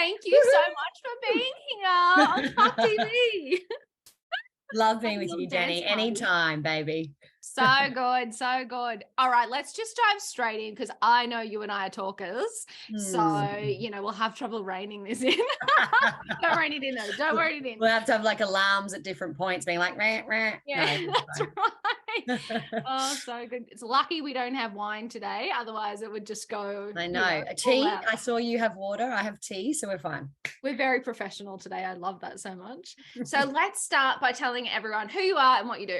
Thank you so much for being here on Talk TV. Love being with Little you, dance Danny. party. Anytime, baby. So good, so good. All right, let's just dive straight in because I know you and I are talkers. So, we'll have trouble reining this in. Don't rein it in though. Don't rein it in. We'll have to have like alarms at different points being like, rah, rah. Yeah, No, that's right. Oh, so good. It's lucky we don't have wine today. Otherwise, it would just go. I know. A tea. I saw you have water. I have tea, so we're fine. We're very professional today. I love that so much. So let's start by telling everyone who you are and what you do.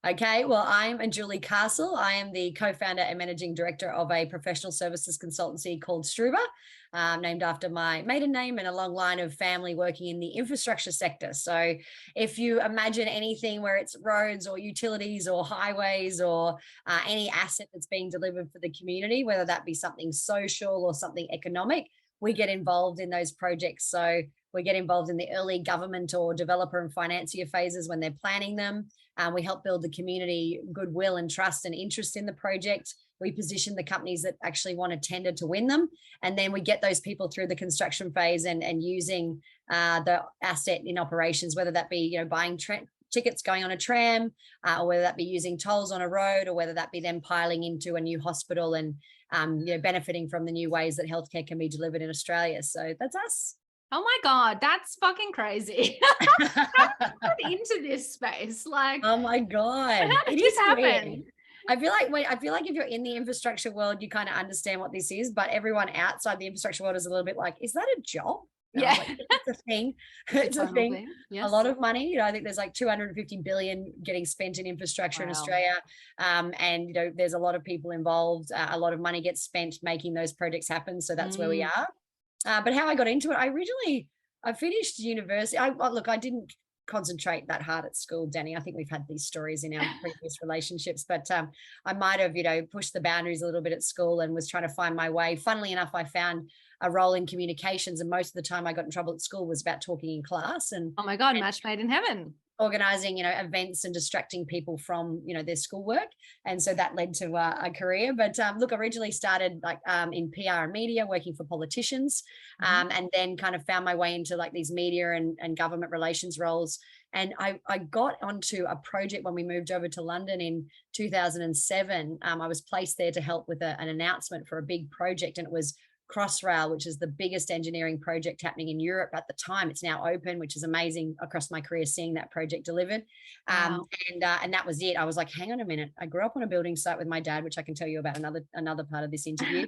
Okay, well, I'm Julie Castle. I am the co-founder and managing director of a professional services consultancy called Struber, named after my maiden name and a long line of family working in the infrastructure sector. So if you imagine anything where it's roads or utilities or highways or any asset that's being delivered for the community, whether that be something social or something economic, we get involved in those projects. So we get involved in the early government or developer and financier phases when they're planning them. We help build the community goodwill and trust and interest in the project. We position the companies that actually want to tender to win them. And then we get those people through the construction phase and using the asset in operations, whether that be, buying tickets going on a tram, or whether that be using tolls on a road, or whether that be them piling into a new hospital and benefiting from the new ways that healthcare can be delivered in Australia. So that's us. Oh my God, that's fucking crazy. Got into this space, like, oh my God, how did this happen? Weird. I feel like if you're in the infrastructure world, you kind of understand what this is, but everyone outside the infrastructure world is a little bit like, is that a job? Yeah, like, it's a thing. It's a thing. Yes. A lot of money. I think there's like 250 billion getting spent in infrastructure in Australia, and there's a lot of people involved. A lot of money gets spent making those projects happen. So that's where we are. But how I got into it, I finished university. I didn't concentrate that hard at school, Danny. I think we've had these stories in our previous relationships, but I might have, pushed the boundaries a little bit at school and was trying to find my way. Funnily enough, I found a role in communications, and most of the time I got in trouble at school was about talking in class. And oh my God, match made in heaven. Organizing, events and distracting people from, their schoolwork. And so that led to a career. But look, I originally started in PR and media, working for politicians, and then kind of found my way into like these media and government relations roles. And I got onto a project when we moved over to London in 2007. I was placed there to help with an announcement for a big project, and it was Crossrail, which is the biggest engineering project happening in Europe at the time. It's now open, which is amazing across my career, seeing that project delivered. Wow. And that was it. I was like, hang on a minute. I grew up on a building site with my dad, which I can tell you about another part of this interview.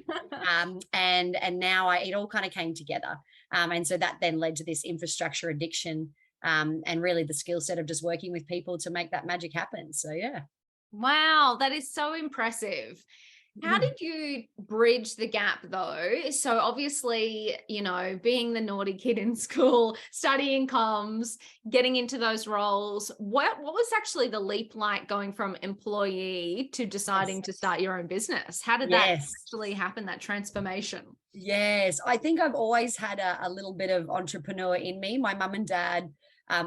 And now it all kind of came together. And so that then led to this infrastructure addiction, and really the skill set of just working with people to make that magic happen. So yeah. Wow, that is so impressive. How did you bridge the gap though? So obviously, being the naughty kid in school, studying comms, getting into those roles, what was actually the leap like going from employee to deciding to start your own business? How did that actually happen, that transformation? Yes, I think I've always had a little bit of entrepreneur in me. My mum and dad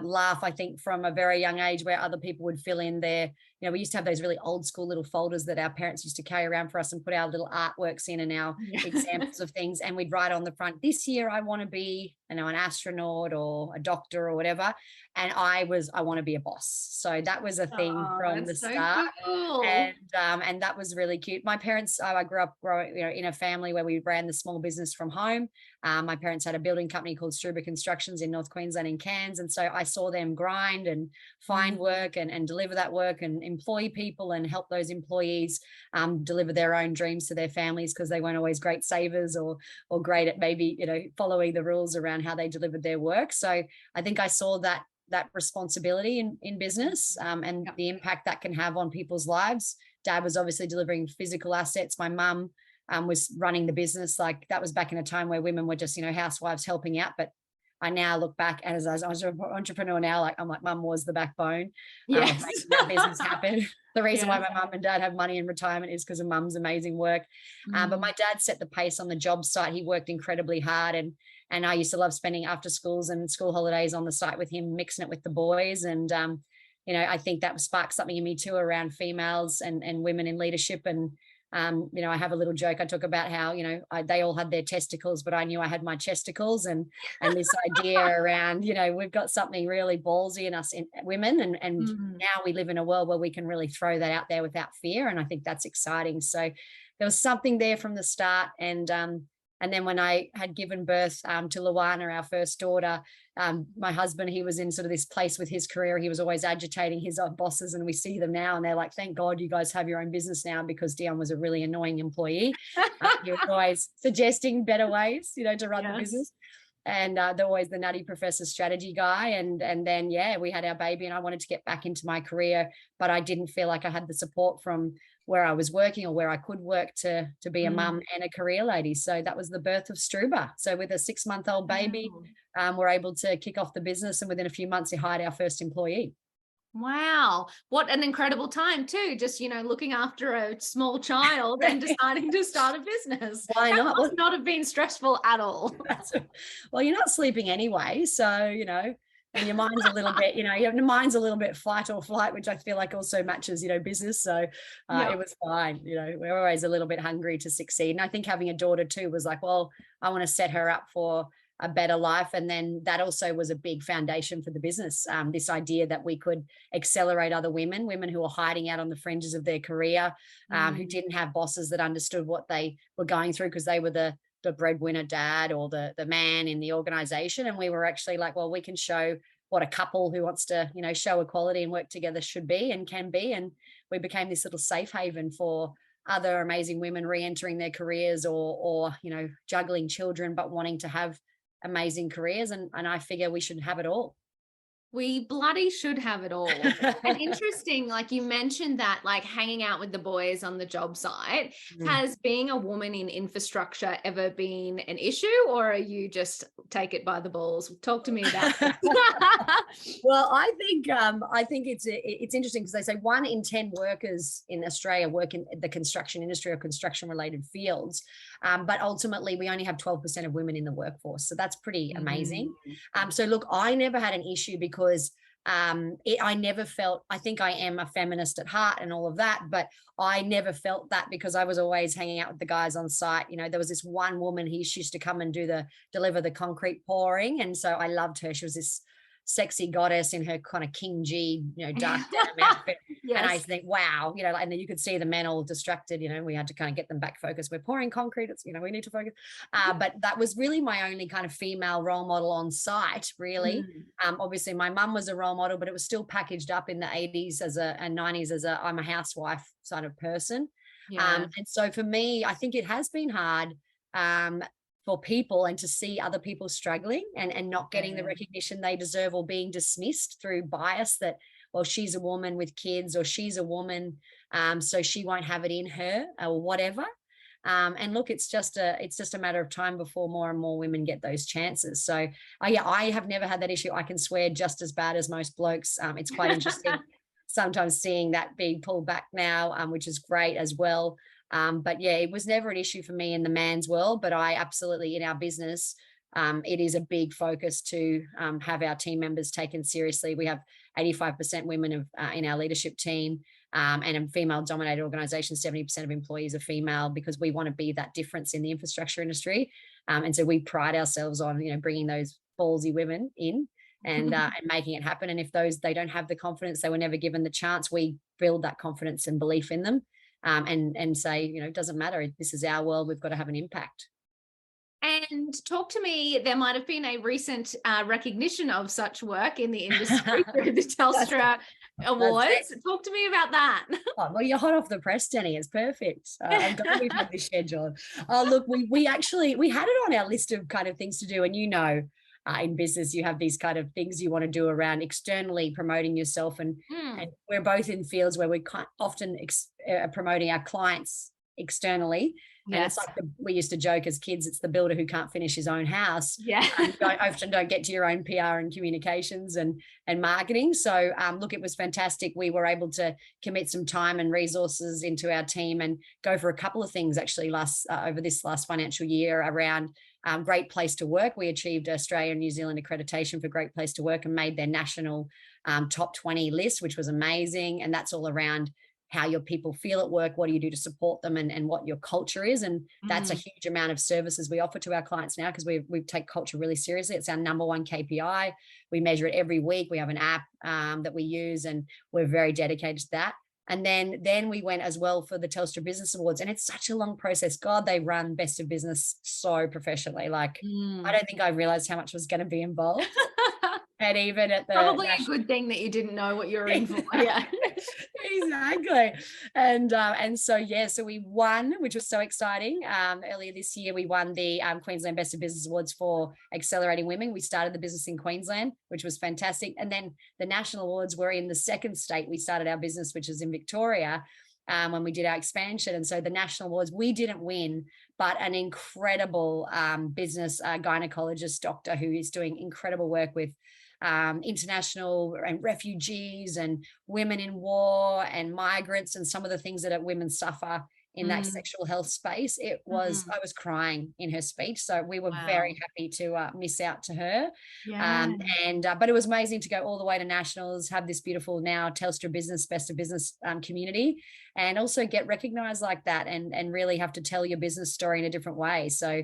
laugh, I think, from a very young age, where other people would fill in their, we used to have those really old school little folders that our parents used to carry around for us and put our little artworks in and our examples of things. And we'd write on the front, this year I want to be, an astronaut or a doctor or whatever. And I want to be a boss. So that was a thing from the start. Cool. And that was really cute. My parents, I grew up in a family where we ran the small business from home. My parents had a building company called Struber Constructions in North Queensland in Cairns. And so I saw them grind and find work and deliver that work and employ people and help those employees deliver their own dreams to their families, because they weren't always great savers or great at maybe, following the rules around how they delivered their work. So I think I saw that responsibility in business, and the impact that can have on people's lives. Dad was obviously delivering physical assets. My mum was running the business. Like, that was back in a time where women were just, housewives helping out. But I now look back, and as I was an entrepreneur now, I'm like, mum was the backbone. Making that business happen. The reason why my mum and dad have money in retirement is because of mum's amazing work. But my dad set the pace on the job site. He worked incredibly hard, and I used to love spending after schools and school holidays on the site with him, mixing it with the boys. And I think that sparked something in me too around females and women in leadership. And I have a little joke. I talk about how, they all had their testicles, but I knew I had my chesticles, and this idea around, we've got something really ballsy in us, in women, and now we live in a world where we can really throw that out there without fear. And I think that's exciting. So there was something there from the start. And then when I had given birth to Luana, our first daughter, my husband, he was in sort of this place with his career. He was always agitating his bosses, and we see them now and they're like, thank God you guys have your own business now, because Dion was a really annoying employee. He was always suggesting better ways, to run the business. And they're always the nutty professor strategy guy. And then, we had our baby, and I wanted to get back into my career, but I didn't feel like I had the support from where I was working or where I could work to be a mum and a career lady. So that was the birth of Struber. So with a 6-month-old baby, we're able to kick off the business. And within a few months, we hired our first employee. Wow. What an incredible time too. Just, looking after a small child and deciding to start a business. Why not? Must not have been stressful at all. Well, you're not sleeping anyway. So, and your mind's a little bit, your mind's a little bit fight or flight, which I feel like also matches, business. So it was fine. We're always a little bit hungry to succeed. And I think having a daughter too was like, well, I want to set her up for a better life. And then that also was a big foundation for the business. This idea that we could accelerate other women who are hiding out on the fringes of their career, who didn't have bosses that understood what they were going through because they were the breadwinner dad or the man in the organization. And we were actually like, well, we can show what a couple who wants to, show equality and work together should be and can be. And we became this little safe haven for other amazing women re-entering their careers or juggling children, but wanting to have amazing careers. And I figure we should have it all. We bloody should have it all. And interesting, like you mentioned that, like hanging out with the boys on the job site, has being a woman in infrastructure ever been an issue, or are you just take it by the balls? Talk to me about that. Well, I think it's interesting because they say 1 in 10 workers in Australia work in the construction industry or construction related fields. But ultimately we only have 12% of women in the workforce. So that's pretty amazing. So look, I never had an issue because I never felt, I think I am a feminist at heart and all of that, but I never felt that because I was always hanging out with the guys on site. There was this one woman, she used to come and deliver the concrete pouring. And so I loved her. She was this sexy goddess in her kind of King G, dark denim outfit. Yes. And I think, wow, and then you could see the men all distracted, we had to kind of get them back focused. We're pouring concrete. It's, we need to focus. But that was really my only kind of female role model on site, really. Obviously my mum was a role model, but it was still packaged up in the 80s and 90s as I'm a housewife sort of person. And so for me, I think it has been hard, for people and to see other people struggling and not getting the recognition they deserve or being dismissed through bias that, well, she's a woman with kids or she's a woman, so she won't have it in her or whatever. And look, it's just a matter of time before more and more women get those chances. So I have never had that issue. I can swear just as bad as most blokes. It's quite interesting sometimes seeing that being pulled back now, which is great as well. But it was never an issue for me in the man's world, but I absolutely, in our business, it is a big focus to have our team members taken seriously. We have 85% women in our leadership team, and a female dominated organization, 70% of employees are female, because we want to be that difference in the infrastructure industry. And so we pride ourselves on, bringing those ballsy women in and making it happen. And if they don't have the confidence, they were never given the chance, we build that confidence and belief in them. And say, it doesn't matter. This is our world. We've got to have an impact. And talk to me, there might have been a recent recognition of such work in the industry through the Telstra Awards. Talk to me about that. Oh, well, you're hot off the press, Jenny. It's perfect. I'm glad we've had this schedule. Oh, look, we had it on our list of kind of things to do. And in business, you have these kind of things you want to do around externally promoting yourself. And we're both in fields where we often promoting our clients externally. Yes. And it's like we used to joke as kids, it's the builder who can't finish his own house. Yeah. Often don't get to your own PR and communications and marketing. So look, it was fantastic. We were able to commit some time and resources into our team and go for a couple of things actually over this last financial year around Great Place to Work. We achieved Australia and New Zealand accreditation for Great Place to Work and made their national top 20 list, which was amazing. And that's all around how your people feel at work, what do you do to support them, and what your culture is. And that's a huge amount of services we offer to our clients now, because we take culture really seriously. It's our number one KPI. We measure it every week. We have an app that we use, and we're very dedicated to that. And then we went as well for the Telstra Business Awards, and it's such a long process. God, they run Best of Business so professionally. Like, I don't think I realized how much was going to be involved. And even at the probably a good thing that you didn't know what you were in for. Yeah. Exactly. And so yeah, so we won, which was so exciting. Earlier this year we won the Queensland Best of Business Awards for Accelerating Women. We started the business in Queensland, which was fantastic. And then the national awards were in the second state we started our business, which is in Victoria, when we did our expansion. And so the national awards, we didn't win, but an incredible business gynecologist doctor who is doing incredible work with international and refugees and women in war and migrants, and some of the things that women suffer in that sexual health space. It was, I was crying in her speech. So we were very happy to miss out to her. But it was amazing to go all the way to nationals, have this beautiful now Telstra Business Best of Business community, and also get recognized like that, and really have to tell your business story in a different way. So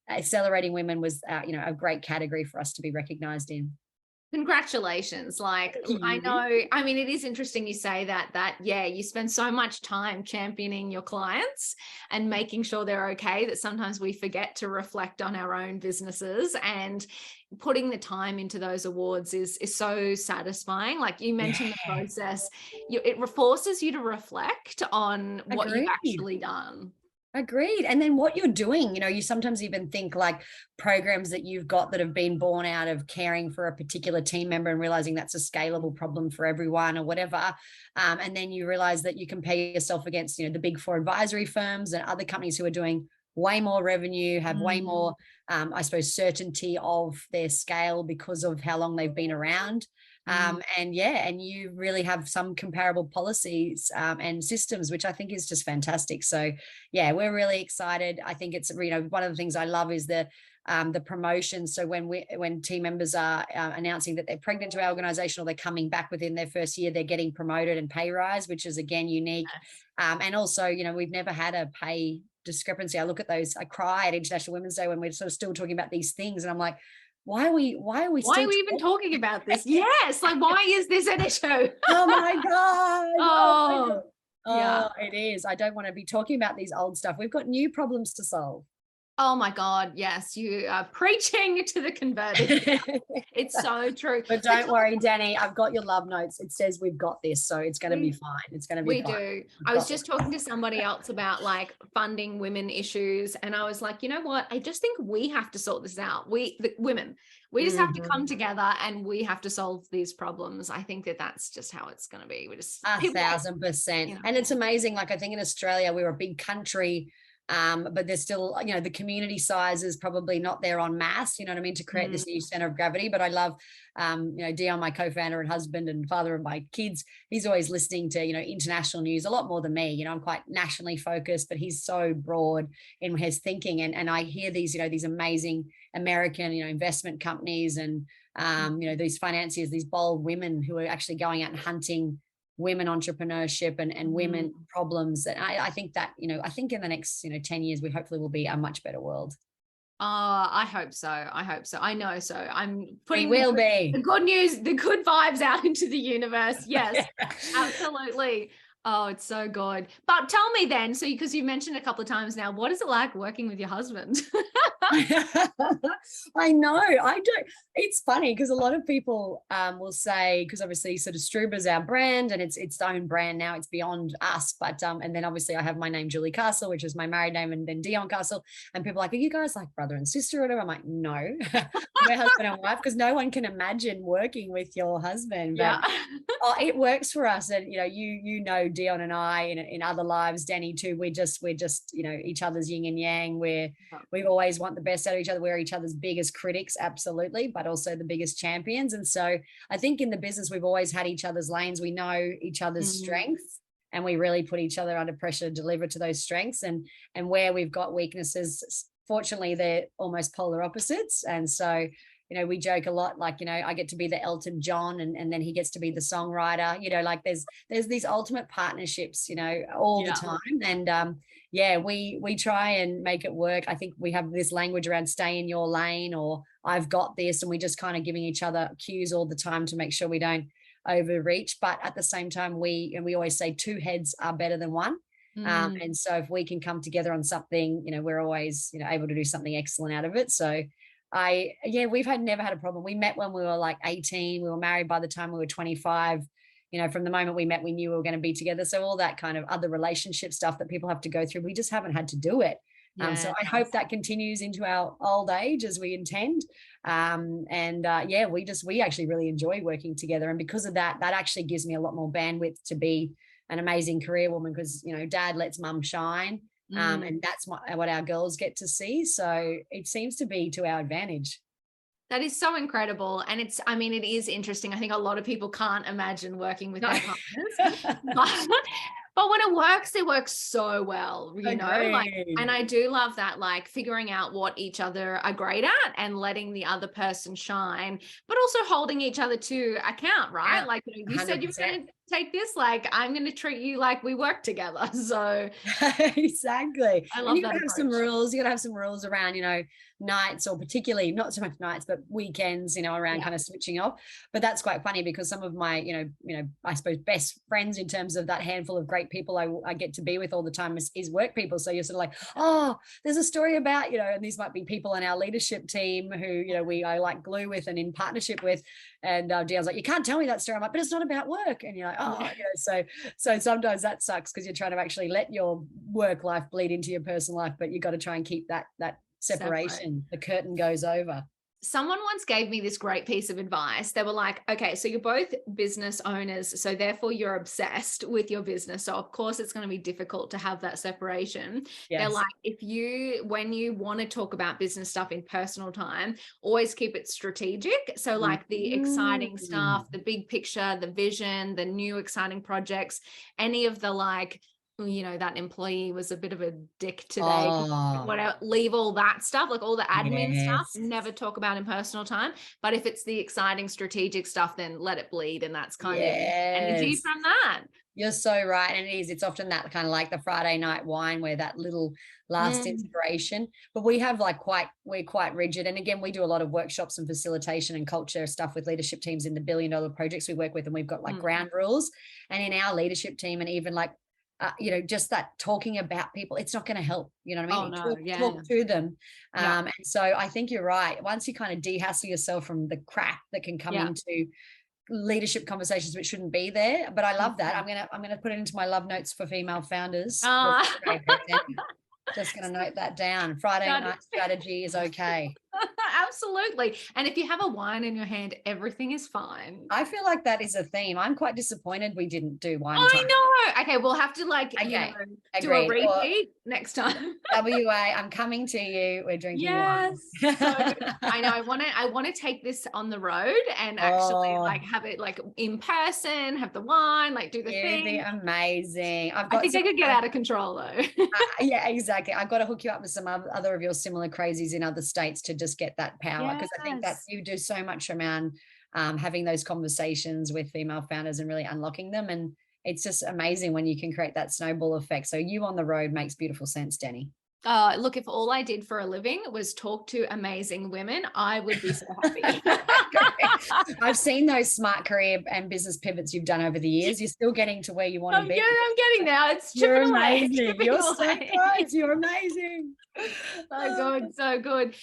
Accelerating Women was, a great category for us to be recognized in. Congratulations. Like, I know, I mean, it is interesting you say that, yeah, you spend so much time championing your clients and making sure they're okay, that sometimes we forget to reflect on our own businesses, and putting the time into those awards is so satisfying. Like you mentioned, the process, it forces you to reflect on what you've actually done. Agreed. And then what you're doing, you sometimes even think like programs that you've got that have been born out of caring for a particular team member and realizing that's a scalable problem for everyone or whatever. And then you realize that you compare yourself against, the big four advisory firms and other companies who are doing way more revenue, have way more, I suppose, certainty of their scale because of how long they've been around. And you really have some comparable policies and systems, which I think is just fantastic. So yeah, we're really excited. I think it's, one of the things I love is the promotion. So when team members are announcing that they're pregnant to our organization, or they're coming back within their first year, they're getting promoted and pay rise, which is again unique. And also, we've never had a pay discrepancy. I look at those, I cry at International Women's Day when we're sort of still talking about these things, and I'm like, why are we even talking about this? Yes, like why is this an issue? Oh my God. Yeah, it is. I don't want to be talking about these old stuff. We've got new problems to solve. Oh my God, yes, you are preaching to the converted. It's so true. But don't worry, Danny, I've got your love notes. It says we've got this, so it's going to be fine. It's going to be fine. We do. I was just talking to somebody else about like funding women issues, and I was like, you know what? I just think we have to sort this out. The women, we just have to come together, and we have to solve these problems. I think that's just how it's going to be. We just 1,000%. And it's amazing. Like, I think in Australia, we're a big country. But there's still, the community size is probably not there en masse, you know what I mean, to create this new center of gravity. But I love, Dion, my co-founder and husband and father of my kids, he's always listening to, international news a lot more than me. I'm quite nationally focused, but he's so broad in his thinking. And I hear these, these amazing American, investment companies and, these financiers, these bold women who are actually going out and hunting women entrepreneurship and women problems. And I think that, I think in the next, 10 years, we hopefully will be a much better world. I hope so. I know so. I'm putting the good news, the good vibes out into the universe. Yes, absolutely. Oh, it's so good. But tell me then, so because you mentioned a couple of times now, what is it like working with your husband? I know. I don't. It's funny because a lot of people will say, because obviously sort of Struber's our brand and it's its own brand now. It's beyond us. But and then obviously I have my name, Julie Castle, which is my married name, and then Dion Castle. And people are like, are you guys like brother and sister or whatever? I'm like, no, we're husband and wife, because no one can imagine working with your husband. But, it works for us. And Dion and I in other lives, Danny too, we're just each other's yin and yang. We always want the best out of each other. We're each other's biggest critics, absolutely, but also the biggest champions. And so I think in the business, we've always had each other's lanes. We know each other's strengths, and we really put each other under pressure to deliver to those strengths. And where we've got weaknesses, fortunately, they're almost polar opposites. And so we joke a lot, like, I get to be the Elton John, and then he gets to be the songwriter, like there's these ultimate partnerships, all the time. And yeah, we try and make it work. I think we have this language around stay in your lane, or I've got this, and we just kind of giving each other cues all the time to make sure we don't overreach. But at the same time, we always say two heads are better than one. And so if we can come together on something, we're always, able to do something excellent out of it. So we've never had a problem. We met when we were like 18. We were married by the time we were 25. From the moment we met, we knew we were going to be together. So all that kind of other relationship stuff that people have to go through, we just haven't had to do it. So I hope that continues into our old age as we intend. We actually really enjoy working together. And because of that, that actually gives me a lot more bandwidth to be an amazing career woman, because, dad lets mum shine. And that's what our girls get to see. So it seems to be to our advantage. That is so incredible. And it is interesting. I think a lot of people can't imagine working with their partners. But when it works so well, and I do love that, like figuring out what each other are great at and letting the other person shine, but also holding each other to account, right? Yeah, like, you said you're going to take this, like, I'm going to treat you like we work together. So exactly. I love you that gotta have some rules. You gotta have some rules around, nights, or particularly not so much nights, but weekends, around kind of switching off. But that's quite funny, because some of my, I suppose best friends in terms of that handful of great people I get to be with all the time is work people. So you're sort of like, oh, there's a story about, and these might be people in our leadership team who, I like glue with and in partnership with. And Dion's like, you can't tell me that story. I'm like, but it's not about work. And you're like, oh, so sometimes that sucks, because you're trying to actually let your work life bleed into your personal life, but you got to try and keep that separation. The curtain goes over. Someone once gave me this great piece of advice. They were like, okay, so you're both business owners, so therefore you're obsessed with your business. So of course it's going to be difficult to have that separation. Yes. They're like, when you want to talk about business stuff in personal time, always keep it strategic. So like the exciting stuff, the big picture, the vision, the new exciting projects, any of the like, that employee was a bit of a dick today, whatever, leave all that stuff, like all the admin stuff, never talk about in personal time. But if it's the exciting strategic stuff, then let it bleed. And that's kind of energy from that. You're so right. And it's often that kind of like the Friday night wine, where that little last inspiration. But we have we're quite rigid. And again, we do a lot of workshops and facilitation and culture stuff with leadership teams in the $1 billion projects we work with. And we've got like ground rules. And in our leadership team, and even like, just that talking about people, it's not going to help, you know what I mean? Talk to them. And so I think you're right. Once you kind of de-hassle yourself from the crap that can come into leadership conversations, which shouldn't be there. But I love that. I'm gonna put it into my love notes for female founders. Just going to note that down. Friday night strategy is okay. Absolutely. And if you have a wine in your hand, everything is fine. I feel like that is a theme. I'm quite disappointed we didn't do wine. I know. Okay, we'll have to do a repeat next time. WA, I'm coming to you. We're drinking wine. So I know. I want to take this on the road and actually have it like in person, have the wine, like do the thing. Be amazing. I think I could get out of control though. Yeah, exactly. I've got to hook you up with some other of your similar crazies in other states to just get that power, because I think that you do so much around having those conversations with female founders and really unlocking them. And it's just amazing when you can create that snowball effect. So you on the road makes beautiful sense, Denny. Look, if all I did for a living was talk to amazing women, I would be so happy. I've seen those smart career and business pivots you've done over the years. You're still getting to where you want to be. Yeah, I'm getting there. It's chipping away. You're so close. You're amazing. So good.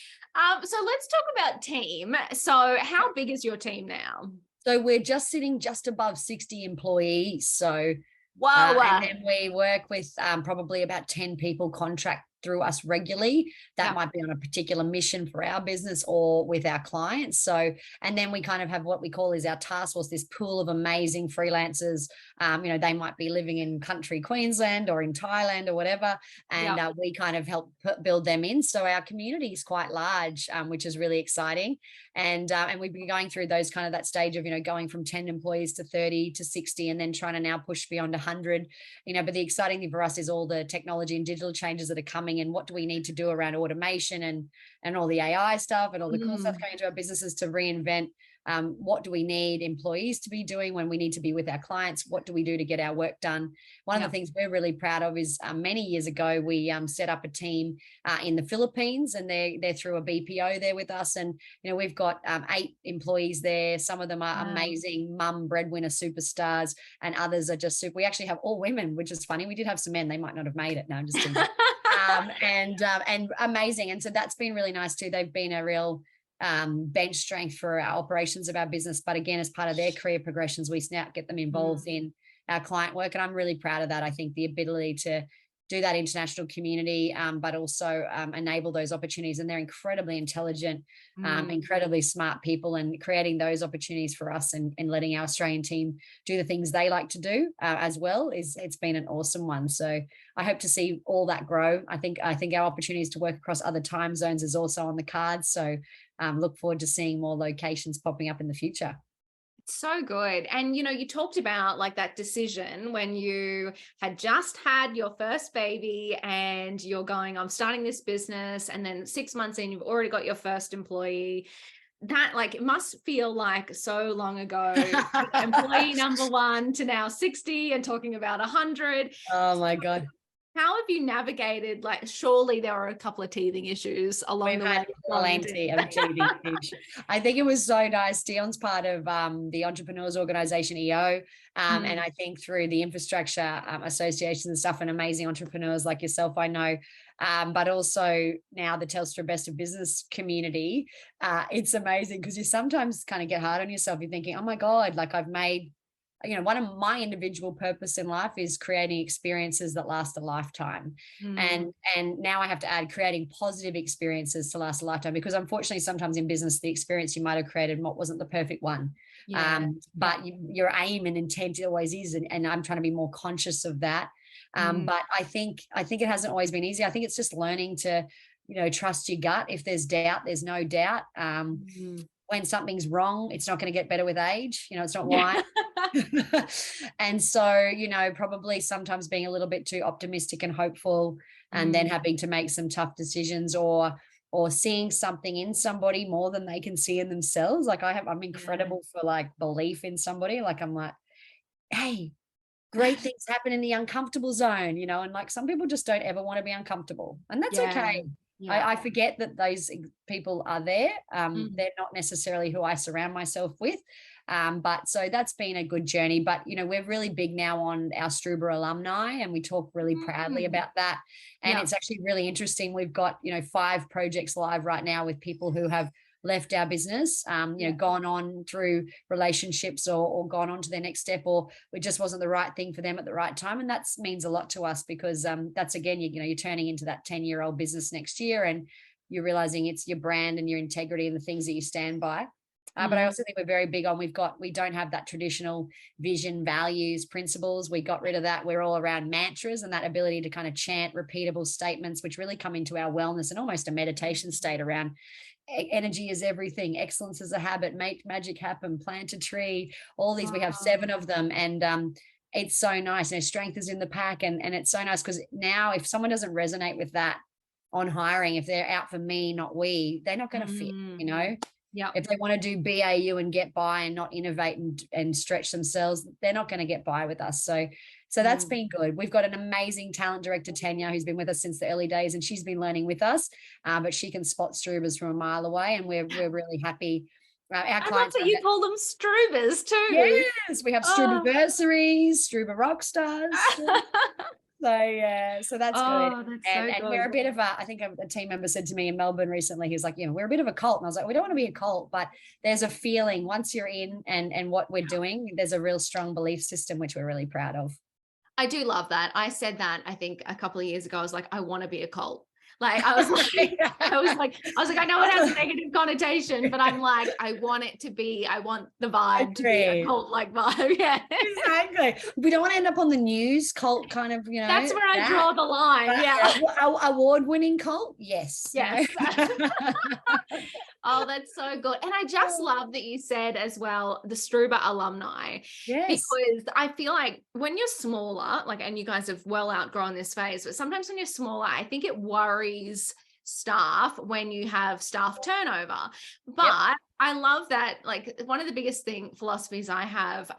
So let's talk about team. So how big is your team now? So we're just sitting just above 60 employees. So wow. And then we work with probably about 10 people contract through us regularly. That might be on a particular mission for our business or with our clients. So, and then we kind of have what we call is our task force, this pool of amazing freelancers. They might be living in country Queensland or in Thailand or whatever. And we kind of help build them in. So our community is quite large, which is really exciting. And we've been going through those kind of that stage of, going from 10 employees to 30 to 60, and then trying to now push beyond 100, but the exciting thing for us is all the technology and digital changes that are coming going and what do we need to do around automation and all the AI stuff and all the cool stuff coming into our businesses to reinvent. What do we need employees to be doing when we need to be with our clients? What do we do to get our work done? One of the things we're really proud of is many years ago, we set up a team in the Philippines, and they're through a BPO there with us. And, we've got 8 employees there. Some of them are amazing mum breadwinner superstars, and others are just super. We actually have all women, which is funny. We did have some men. They might not have made it. No, I'm just teasing. And amazing. And so that's been really nice too. They've been a real bench strength for our operations of our business, but again, as part of their career progressions, we now get them involved in our client work, and I'm really proud of that. I think the ability to do that international community, but also enable those opportunities, and they're incredibly intelligent, incredibly smart people, and creating those opportunities for us and letting our Australian team do the things they like to do as well it's been an awesome one. So I hope to see all that grow. I think our opportunities to work across other time zones is also on the cards. So look forward to seeing more locations popping up in the future. So good. And, you talked about like that decision when you had just had your first baby and you're going, I'm starting this business. And then 6 months in, you've already got your first employee. That it must feel like so long ago, employee number 1 to now 60 and talking about 100. Oh my God. How have you navigated? Surely there were a couple of teething issues along the way. Plenty of teething issues. I think it was so nice. Dion's part of the Entrepreneurs Organization, EO, and I think through the infrastructure associations and stuff, and amazing entrepreneurs like yourself, I know, but also now the Telstra Best of Business community. It's amazing because you sometimes kind of get hard on yourself. You're thinking, oh my God, I've made. One of my individual purpose in life is creating experiences that last a lifetime. And now I have to add creating positive experiences to last a lifetime, because unfortunately sometimes in business, the experience you might have created wasn't the perfect one. But your aim and intent always is. And I'm trying to be more conscious of that. But I think it hasn't always been easy. I think it's just learning to, trust your gut. If there's doubt, there's no doubt. When something's wrong, it's not going to get better with age. It's not why. And so, probably sometimes being a little bit too optimistic and hopeful, and then having to make some tough decisions, or seeing something in somebody more than they can see in themselves. I'm incredible for belief in somebody. I'm like, hey, great things happen in the uncomfortable zone, and some people just don't ever want to be uncomfortable, and that's okay. I forget that those people are there. They're not necessarily who I surround myself with. But so that's been a good journey. But, we're really big now on our Struber alumni, and we talk really proudly about that. And it's actually really interesting. We've got, 5 projects live right now with people who have left our business, gone on through relationships or gone on to their next step, or it just wasn't the right thing for them at the right time. And that means a lot to us, because that's, again, you're turning into that 10-year-old business next year, and you're realizing it's your brand and your integrity and the things that you stand by. But I also think we're very big on, we don't have that traditional vision, values, principles. We got rid of that. We're all around mantras and that ability to kind of chant repeatable statements, which really come into our wellness and almost a meditation state around energy is everything, excellence is a habit, make magic happen, plant a tree, all these. We have 7 of them, and it's so nice. Strength is in the pack, and it's so nice, because now if someone doesn't resonate with that on hiring, if they're out for me, not we, they're not going to fit, Yeah. If they want to do BAU and get by and not innovate and stretch themselves, they're not going to get by with us. So that's been good. We've got an amazing talent director, Tanya, who's been with us since the early days, and she's been learning with us, but she can spot Strubers from a mile away, and we're really happy. Our clients, you call them Strubers too. Yes, we have Struberversaries, Struber rock stars. So that's good. That's and good. We're a bit of I think a team member said to me in Melbourne recently, he was like, we're a bit of a cult. And I was like, we don't want to be a cult, but there's a feeling once you're in and what we're doing, there's a real strong belief system, which we're really proud of. I do love that. I said that, I think a couple of years ago, I was like, I want to be a cult. Like I was like, I know it has a negative connotation, but I'm like, I want the vibe to be a cult-like vibe. Yeah. Exactly. We don't want to end up on the news cult kind of, That's where I draw the line. Yeah. Award-winning cult. Yes. Yes. Oh, that's so good. And I just love that you said as well, the Struber alumni. Yes. Because I feel like when you're smaller, like, and you guys have well outgrown this phase, but sometimes when you're smaller, I think it worries staff when you have staff turnover. But I love that, like, one of the biggest philosophies I have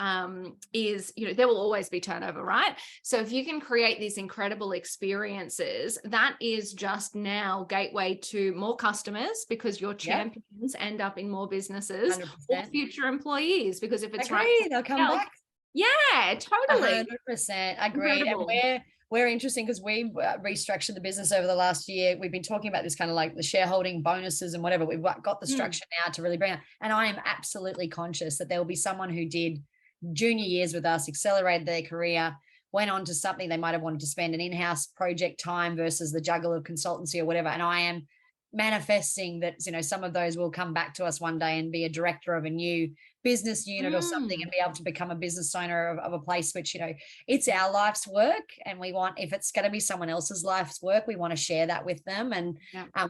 is, there will always be turnover, right? So if you can create these incredible experiences, that is just now gateway to more customers, because your champions end up in more businesses, 100%. Or future employees, because if it's right, they'll come back. Yeah, totally. 100% agreed. Incredible. And we're interesting because we restructured the business over the last year. We've been talking about this kind of like the shareholding bonuses and whatever. We've got the structure now to really bring it. And I am absolutely conscious that there will be someone who did junior years with us, accelerated their career, went on to something they might have wanted to spend an in-house project time versus the juggle of consultancy or whatever. And I am manifesting that, some of those will come back to us one day and be a director of a new business unit or something, and be able to become a business owner of a place which, it's our life's work, and we want, if it's going to be someone else's life's work, we want to share that with them. And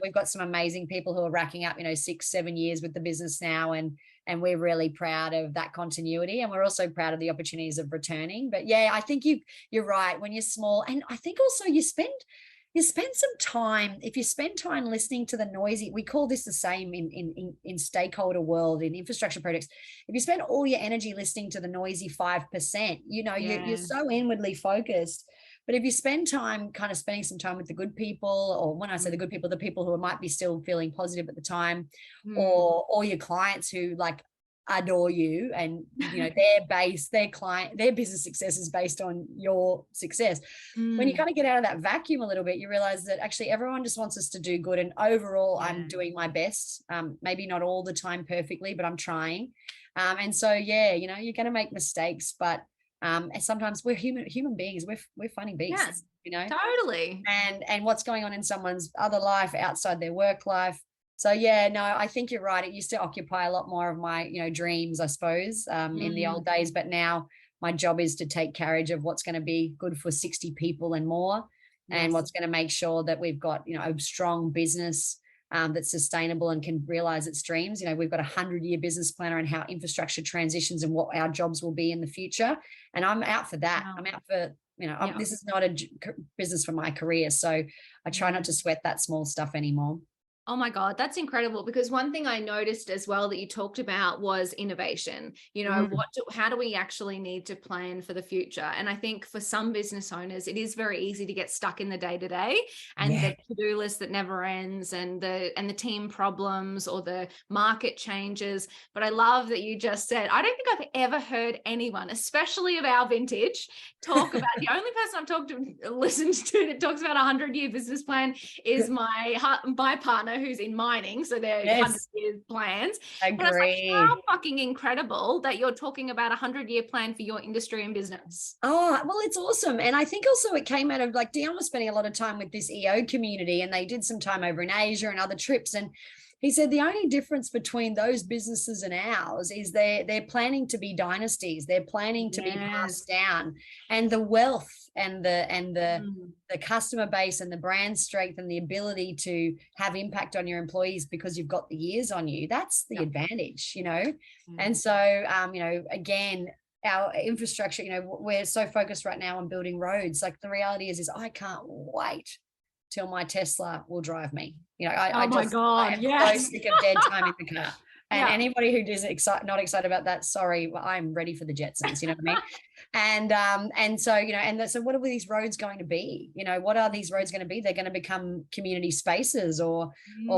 we've got some amazing people who are racking up 6-7 years with the business now, and we're really proud of that continuity, and we're also proud of the opportunities of returning. But I think you're right. When you're small, and I think also you spend some time, if you spend time listening to the noisy, we call this the same in stakeholder world, in infrastructure projects. If you spend all your energy listening to the noisy 5%, you're so inwardly focused. But if you spend time kind of spending some time with the good people, or when I say the good people, the people who might be still feeling positive at the time, or your clients who like adore you, and their business success is based on your success. When you kind of get out of that vacuum a little bit, you realize that actually everyone just wants us to do good, and overall I'm doing my best, maybe not all the time perfectly, but I'm trying. And so you're going to make mistakes, but and sometimes we're human beings, we're funny beasts, totally. And what's going on in someone's other life outside their work life. So I think you're right. It used to occupy a lot more of my, dreams, I suppose, in the old days. But now my job is to take carriage of what's going to be good for 60 people and more, and what's going to make sure that we've got, a strong business that's sustainable and can realize its dreams. We've got a 100-year business planner on how infrastructure transitions and what our jobs will be in the future. And I'm out for that. Wow. I'm out for, this is not a business for my career. So I try not to sweat that small stuff anymore. Oh my God, that's incredible. Because one thing I noticed as well that you talked about was innovation. How do we actually need to plan for the future? And I think for some business owners, it is very easy to get stuck in the day-to-day and the to-do list that never ends, and the team problems or the market changes. But I love that you just said, I don't think I've ever heard anyone, especially of our vintage, talk about the only person I've listened to that talks about a 100-year business plan is my partner, who's in mining, so they're 100-year plans. Agree. But it's like, how fucking incredible that you're talking about a 100-year plan for your industry and business. Oh, well, it's awesome. And I think also it came out of, like, Dion was spending a lot of time with this EO community, and they did some time over in Asia and other trips, and he said the only difference between those businesses and ours is they're planning to be dynasties. They're planning to be passed down, and the wealth and the customer base and the brand strength and the ability to have impact on your employees because you've got the years on you. That's the advantage, And so, again, our infrastructure, we're so focused right now on building roads. Like, the reality is I can't wait till my Tesla will drive me. I'm so sick of dead time in the car. And anybody who isn't not excited about that, sorry, I'm ready for the Jetsons. You know what I mean? And so, so what are these roads going to be? What are these roads going to be? They're going to become community spaces or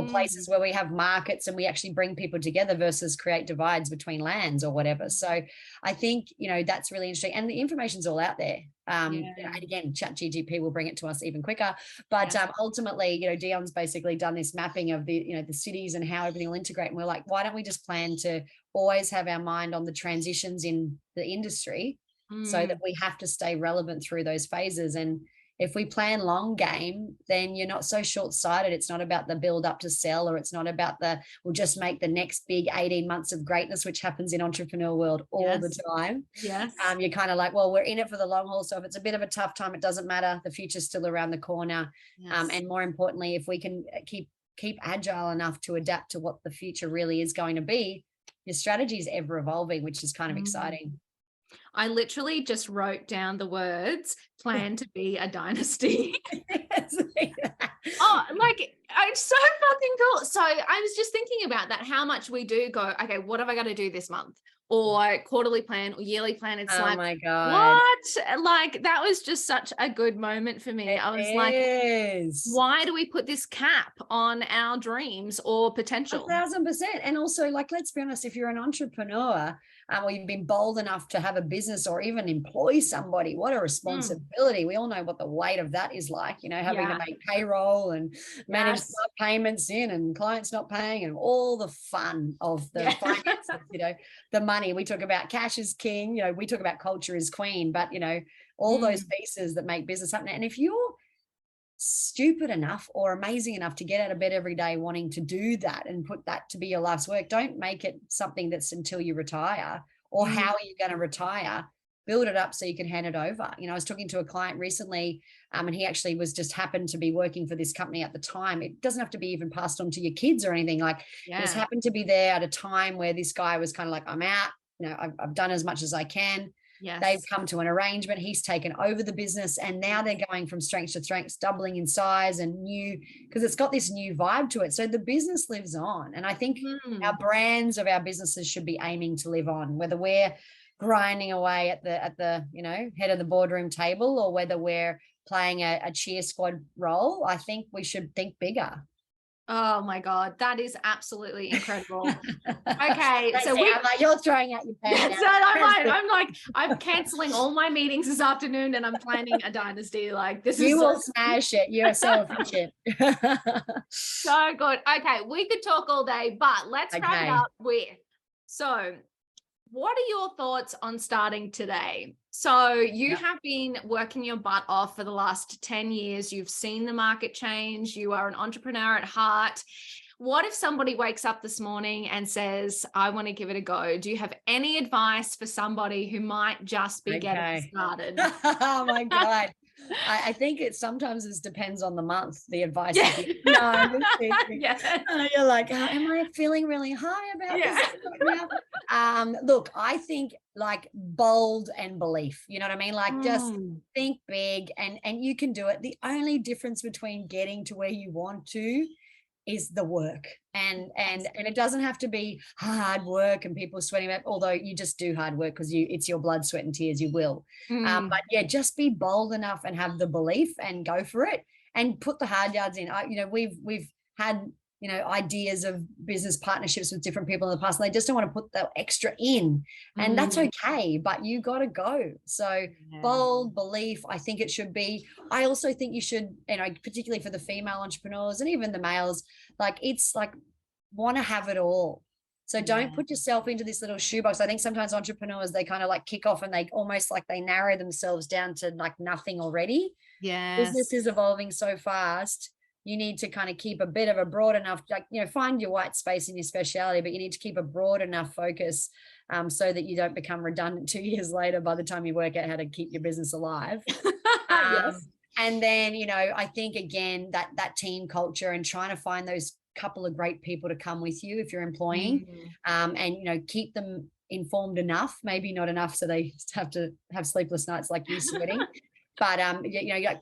places where we have markets and we actually bring people together versus create divides between lands or whatever. So I think, that's really interesting. And the information's all out there. And again, ChatGPT will bring it to us even quicker. But ultimately, Dion's basically done this mapping of the cities and how everything will integrate. And we're like, why don't we just plan to always have our mind on the transitions in the industry so that we have to stay relevant through those phases? And, if we plan long game, then you're not so short-sighted. It's not about the build up to sell, or it's not about we'll just make the next big 18 months of greatness, which happens in entrepreneur world all the time. Yes. You're kind of like, well, we're in it for the long haul. So if it's a bit of a tough time, it doesn't matter. The future's still around the corner. Yes. And more importantly, if we can keep agile enough to adapt to what the future really is going to be, your strategy is ever evolving, which is kind of exciting. I literally just wrote down the words "plan to be a dynasty." Oh, like, it's so fucking cool. So I was just thinking about that, how much we do go, okay, what have I got to do this month? Or quarterly plan or yearly plan. It's like, my God. what? Like, that was just such a good moment for me. I was like, why do we put this cap on our dreams or potential? 1,000%. And also, like, let's be honest, if you're an entrepreneur, or you've been bold enough to have a business or even employ somebody, what a responsibility. We all know what the weight of that is like, having to make payroll and manage payments in and clients not paying and all the fun of the finances, the money. We talk about cash is king, we talk about culture is queen, but, all those pieces that make business happen. And if you're stupid enough or amazing enough to get out of bed every day wanting to do that and put that to be your life's work, don't make it something that's until you retire, or how are you going to retire? Build it up so you can hand it over. I was talking to a client recently, and he actually just happened to be working for this company at the time. It doesn't have to be even passed on to your kids or anything. Like, just happened to be there at a time where this guy was kind of like, I'm out, I've done as much as I can. Yes. They've come to an arrangement. He's taken over the business, and now they're going from strength to strength, doubling in size and because it's got this new vibe to it. So the business lives on. And I think our brands of our businesses should be aiming to live on, whether we're grinding away at the head of the boardroom table, or whether we're playing a cheer squad role. I think we should think bigger. Oh my God, that is absolutely incredible. Okay, so I'm like, you're throwing out your pen. So I'm canceling all my meetings this afternoon, and I'm planning a dynasty. Like, this you will smash it. You're so efficient. So good. Okay, we could talk all day, but let's wrap it up with. So, what are your thoughts on starting today? So you have been working your butt off for the last 10 years. You've seen the market change. You are an entrepreneur at heart. What if somebody wakes up this morning and says, I want to give it a go? Do you have any advice for somebody who might just be getting started? Oh my God. I think it sometimes depends on the month, the advice. You're like, am I feeling really high about this right now? Look, I think like bold and belief, you know what I mean? Like, just think big and you can do it. The only difference between getting to where you want to is the work, and it doesn't have to be hard work and people sweating about, although you just do hard work because it's your blood, sweat and tears, you will. But just be bold enough and have the belief and go for it and put the hard yards in. We've had ideas of business partnerships with different people in the past, and they just don't want to put the extra in, and that's okay, but you got to go. So bold belief, I think it should be. I also think you should, particularly for the female entrepreneurs and even the males, it's like want to have it all. So don't put yourself into this little shoebox. I think sometimes entrepreneurs, they kind of like kick off and they almost like they narrow themselves down to like nothing already. Business is evolving so fast. You need to kind of keep a bit of a broad enough, find your white space in your speciality, but you need to keep a broad enough focus so that you don't become redundant 2 years later by the time you work out how to keep your business alive. And then, I think, again, that team culture and trying to find those couple of great people to come with you if you're employing, and, keep them informed enough, maybe not enough so they have to have sleepless nights like you sweating. But,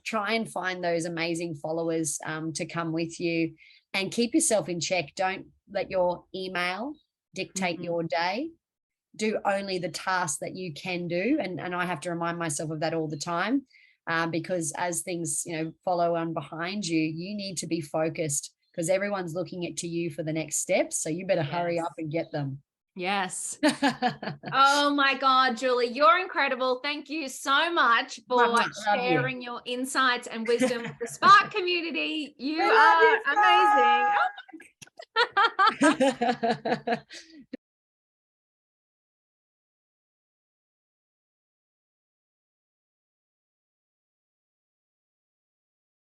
try and find those amazing followers to come with you and keep yourself in check. Don't let your email dictate your day. Do only the tasks that you can do. And I have to remind myself of that all the time because as things, follow on behind you, you need to be focused because everyone's looking to you for the next steps. So you better hurry up and get them. Yes. Oh my God, Julie, you're incredible. Thank you so much for sharing your insights and wisdom with the Spark community. You are amazing.